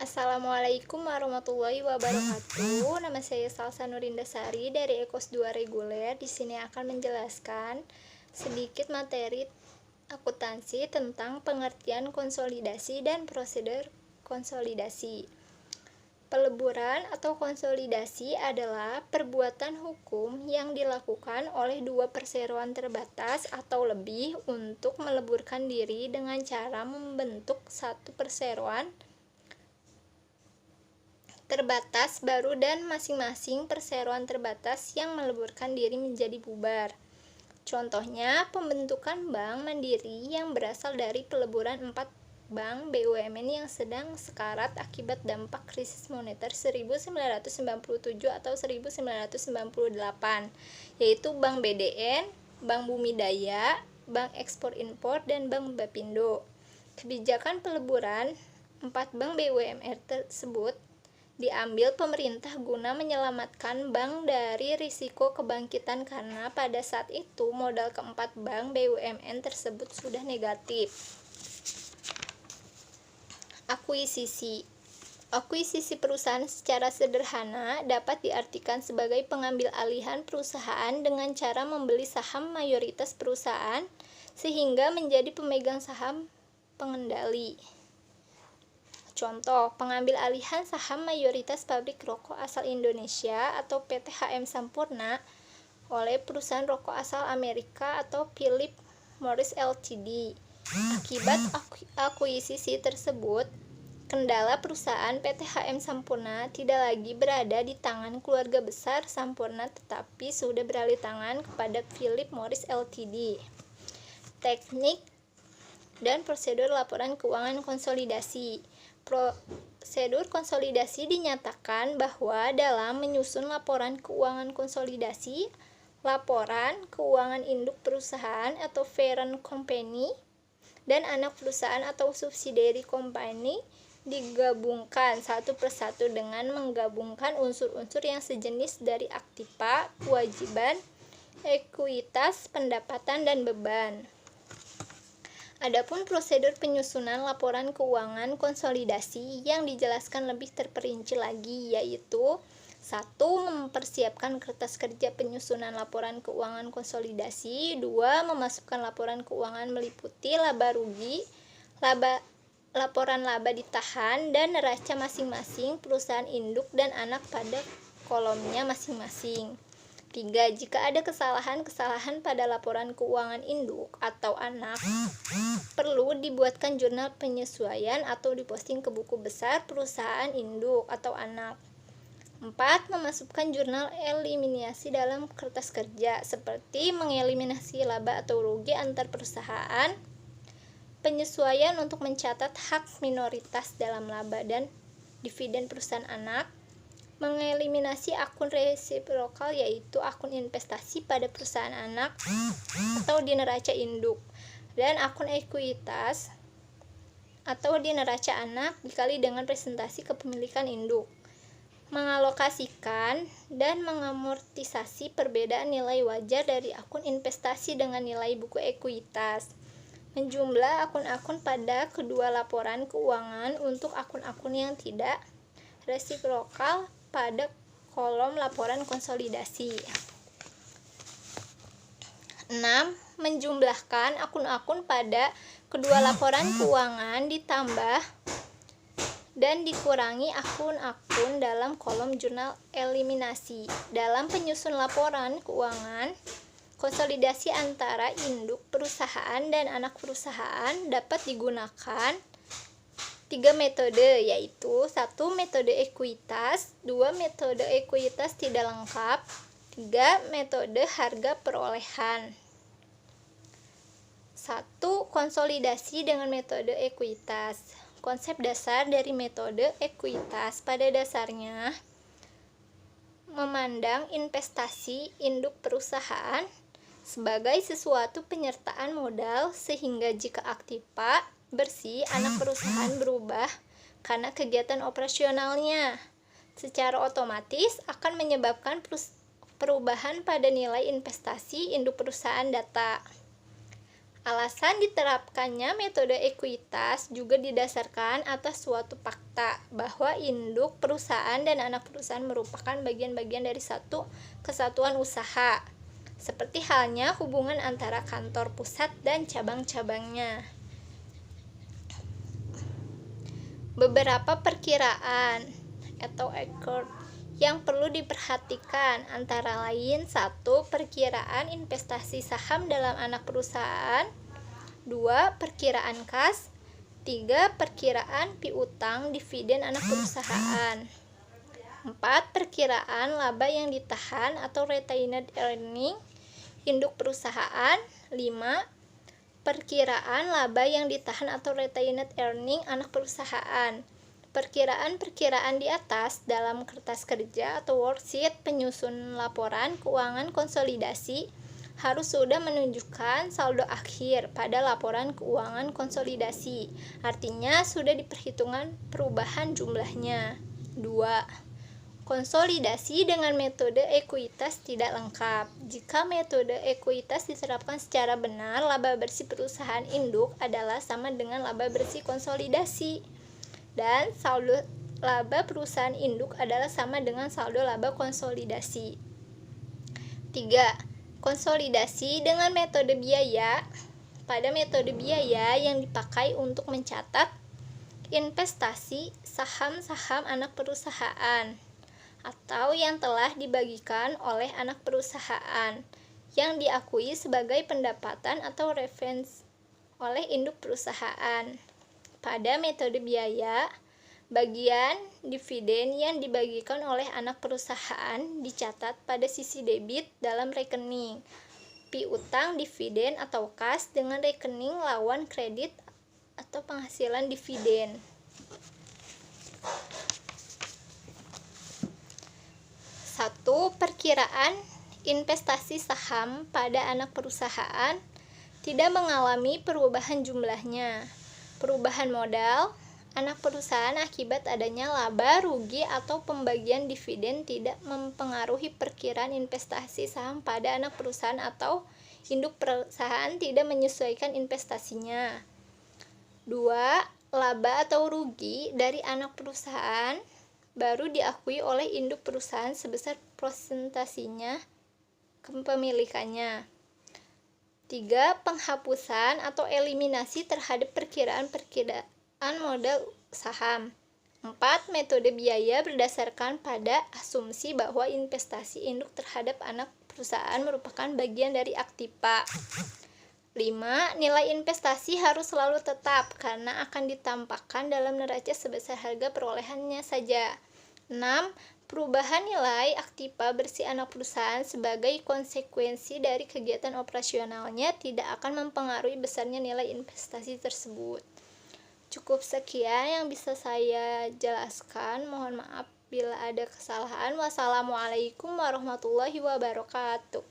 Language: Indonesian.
Assalamualaikum warahmatullahi wabarakatuh. Nama saya Salsa Nurindasari dari Ekos 2 Reguler. Di sini akan menjelaskan sedikit materi akuntansi tentang pengertian konsolidasi dan prosedur konsolidasi. Peleburan atau konsolidasi adalah perbuatan hukum yang dilakukan oleh dua perseroan terbatas atau lebih untuk meleburkan diri dengan cara membentuk satu perseroan terbatas baru dan masing-masing perseroan terbatas yang meleburkan diri menjadi bubar. Contohnya, pembentukan Bank Mandiri yang berasal dari peleburan 4 bank BUMN yang sedang sekarat akibat dampak krisis moneter 1997 atau 1998, yaitu Bank BDN, Bank Bumi Daya, Bank Ekspor Impor, dan Bank Bapindo. Kebijakan peleburan 4 bank BUMN tersebut diambil pemerintah guna menyelamatkan bank dari risiko kebangkitan karena pada saat itu modal keempat bank BUMN tersebut sudah negatif. Akuisisi perusahaan secara sederhana dapat diartikan sebagai pengambil alihan perusahaan dengan cara membeli saham mayoritas perusahaan sehingga menjadi pemegang saham pengendali. Contoh, pengambil alihan saham mayoritas pabrik rokok asal Indonesia atau PT HM Sampurna oleh perusahaan rokok asal Amerika atau Philip Morris Ltd. Akibat akuisisi tersebut, kendala perusahaan PT HM Sampurna tidak lagi berada di tangan keluarga besar Sampurna tetapi sudah beralih tangan kepada Philip Morris Ltd. Teknik dan prosedur laporan keuangan konsolidasi. Prosedur konsolidasi dinyatakan bahwa dalam menyusun laporan keuangan konsolidasi, laporan keuangan induk perusahaan atau parent company dan anak perusahaan atau subsidiary company digabungkan satu persatu dengan menggabungkan unsur-unsur yang sejenis dari aktiva, kewajiban, ekuitas, pendapatan, dan beban. Adapun prosedur penyusunan laporan keuangan konsolidasi yang dijelaskan lebih terperinci lagi yaitu 1. Mempersiapkan kertas kerja penyusunan laporan keuangan konsolidasi. 2. Memasukkan laporan keuangan meliputi laba rugi, laporan laba ditahan, dan neraca masing-masing perusahaan induk dan anak pada kolomnya masing-masing. 3. Jika ada kesalahan-kesalahan pada laporan keuangan induk atau anak, perlu dibuatkan jurnal penyesuaian atau diposting ke buku besar perusahaan induk atau anak. 4. Memasukkan jurnal eliminasi dalam kertas kerja, seperti mengeliminasi laba atau rugi antar perusahaan, penyesuaian untuk mencatat hak minoritas dalam laba dan dividen perusahaan anak, mengeliminasi akun resiprokal yaitu akun investasi pada perusahaan anak atau di neraca induk, dan akun ekuitas atau di neraca anak dikali dengan presentasi kepemilikan induk, mengalokasikan dan mengamortisasi perbedaan nilai wajar dari akun investasi dengan nilai buku ekuitas, menjumlah akun-akun pada kedua laporan keuangan untuk akun-akun yang tidak resiprokal pada kolom laporan konsolidasi. 6. Menjumlahkan akun-akun pada kedua laporan keuangan ditambah dan dikurangi akun-akun dalam kolom jurnal eliminasi. Dalam penyusun laporan keuangan konsolidasi antara induk perusahaan dan anak perusahaan dapat digunakan 3 metode yaitu 1. Metode ekuitas, 2. Metode ekuitas tidak lengkap, 3. Metode harga perolehan. 1. Konsolidasi dengan metode ekuitas. Konsep dasar dari metode ekuitas pada dasarnya memandang investasi induk perusahaan sebagai sesuatu penyertaan modal sehingga jika aktiva bersih anak perusahaan berubah karena kegiatan operasionalnya, secara otomatis akan menyebabkan perubahan pada nilai investasi induk perusahaan data. Alasan diterapkannya metode ekuitas juga didasarkan atas suatu fakta bahwa induk perusahaan dan anak perusahaan merupakan bagian-bagian dari satu kesatuan usaha, seperti halnya hubungan antara kantor pusat dan cabang-cabangnya. Beberapa perkiraan atau accord yang perlu diperhatikan antara lain: 1. Perkiraan investasi saham dalam anak perusahaan. 2. Perkiraan kas. 3. Perkiraan piutang dividen anak perusahaan. 4. Perkiraan laba yang ditahan atau retained earning induk perusahaan. 5. Perkiraan laba yang ditahan atau retained earning anak perusahaan. Perkiraan-perkiraan di atas dalam kertas kerja atau worksheet penyusun laporan keuangan konsolidasi harus sudah menunjukkan saldo akhir pada laporan keuangan konsolidasi. Artinya sudah diperhitungkan perubahan jumlahnya. 2. Konsolidasi dengan metode ekuitas tidak lengkap. Jika metode ekuitas diterapkan secara benar, laba bersih perusahaan induk adalah sama dengan laba bersih konsolidasi. Dan saldo laba perusahaan induk adalah sama dengan saldo laba konsolidasi. 3. Konsolidasi dengan metode biaya. Pada metode biaya yang dipakai untuk mencatat investasi saham-saham anak perusahaan atau yang telah dibagikan oleh anak perusahaan yang diakui sebagai pendapatan atau revenue oleh induk perusahaan. Pada metode biaya, bagian dividen yang dibagikan oleh anak perusahaan dicatat pada sisi debit dalam rekening piutang dividen atau kas dengan rekening lawan kredit atau penghasilan dividen. 1. Perkiraan investasi saham pada anak perusahaan tidak mengalami perubahan jumlahnya. Perubahan modal anak perusahaan akibat adanya laba, rugi, atau pembagian dividen tidak mempengaruhi perkiraan investasi saham pada anak perusahaan atau induk perusahaan tidak menyesuaikan investasinya. 2. Laba atau rugi dari anak perusahaan baru diakui oleh induk perusahaan sebesar presentasinya kepemilikannya. 3. Penghapusan atau eliminasi terhadap perkiraan modal saham. 4. Metode biaya berdasarkan pada asumsi bahwa investasi induk terhadap anak perusahaan merupakan bagian dari aktiva. 5. Nilai investasi harus selalu tetap karena akan ditampakkan dalam neraca sebesar harga perolehannya saja. 6. Perubahan nilai aktiva bersih anak perusahaan sebagai konsekuensi dari kegiatan operasionalnya tidak akan mempengaruhi besarnya nilai investasi tersebut. Cukup sekian yang bisa saya jelaskan. Mohon maaf bila ada kesalahan. Wassalamualaikum warahmatullahi wabarakatuh.